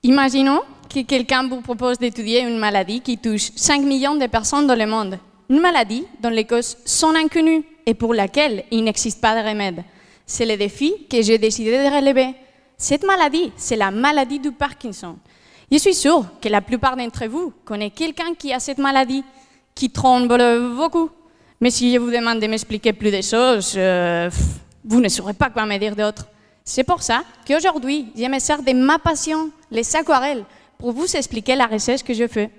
Imaginons que quelqu'un vous propose d'étudier une maladie qui touche 5 millions de personnes dans le monde. Une maladie dont les causes sont inconnues et pour laquelle il n'existe pas de remède. C'est le défi que j'ai décidé de relever. Cette maladie, c'est la maladie du Parkinson. Je suis sûre que la plupart d'entre vous connaissent quelqu'un qui a cette maladie, qui tremble beaucoup. Mais si je vous demande de m'expliquer plus de choses, vous ne saurez pas quoi me dire d'autre. C'est pour ça qu'aujourd'hui, je me sers de ma passion, les aquarelles, pour vous expliquer la recherche que je fais.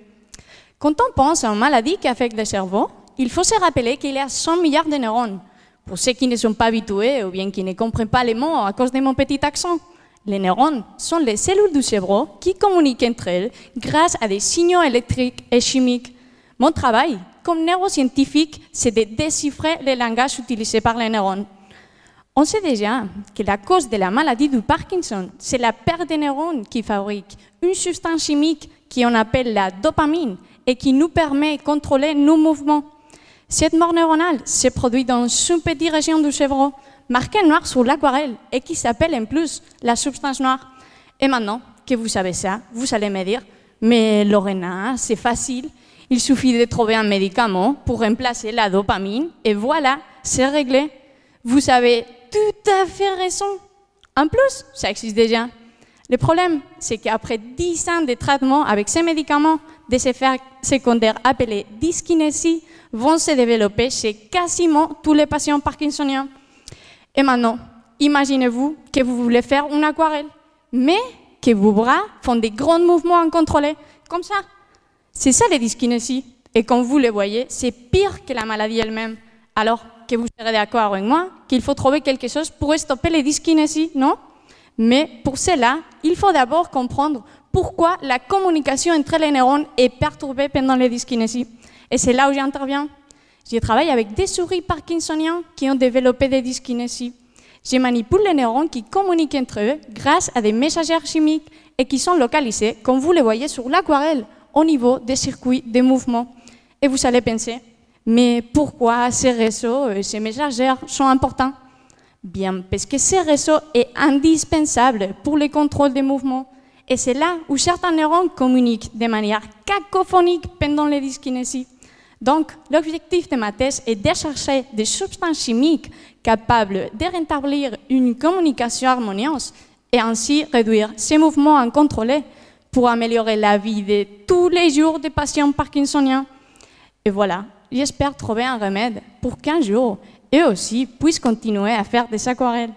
Quand on pense à une maladie qui affecte le cerveau, il faut se rappeler qu'il y a 100 milliards de neurones. Pour ceux qui ne sont pas habitués ou bien qui ne comprennent pas les mots à cause de mon petit accent, les neurones sont les cellules du cerveau qui communiquent entre elles grâce à des signaux électriques et chimiques. Mon travail, comme neuroscientifique, c'est de déchiffrer le langage utilisé par les neurones. On sait déjà que la cause de la maladie du Parkinson, c'est la perte de neurones qui fabrique une substance chimique qu'on appelle la dopamine et qui nous permet de contrôler nos mouvements. Cette mort neuronale se produit dans une petite région du cerveau, marquée noir sur l'aquarelle et qui s'appelle en plus la substance noire. Et maintenant que vous savez ça, vous allez me dire « Mais Lorena, c'est facile, il suffit de trouver un médicament pour remplacer la dopamine et voilà, c'est réglé. » Vous avez tout à fait raison. En plus, ça existe déjà. Le problème, c'est qu'après 10 ans de traitement avec ces médicaments, des effets secondaires appelés dyskinésie vont se développer chez quasiment tous les patients parkinsoniens. Et maintenant, imaginez-vous que vous voulez faire une aquarelle, mais que vos bras font des grands mouvements incontrôlés, comme ça. C'est ça les dyskinésies. Et comme vous le voyez, c'est pire que la maladie elle-même. Alors que vous serez d'accord avec moi qu'il faut trouver quelque chose pour stopper les dyskinésies, non? Mais pour cela, il faut d'abord comprendre pourquoi la communication entre les neurones est perturbée pendant les dyskinésies. Et c'est là où j'interviens. Je travaille avec des souris parkinsoniens qui ont développé des dyskinésies. Je manipule les neurones qui communiquent entre eux grâce à des messagères chimiques et qui sont localisés, comme vous le voyez sur l'aquarelle, au niveau des circuits de mouvement. Et vous allez penser, mais pourquoi ces réseaux et ces messagères sont importants? Bien, parce que ces réseaux est indispensable pour le contrôle des mouvements. Et c'est là où certains neurones communiquent de manière cacophonique pendant les dyskinésies. Donc, l'objectif de ma thèse est de chercher des substances chimiques capables de rétablir une communication harmonieuse et ainsi réduire ces mouvements incontrôlés pour améliorer la vie de tous les jours des patients parkinsoniens. Et voilà, j'espère trouver un remède pour qu'un jour, eux aussi, puissent continuer à faire des aquarelles.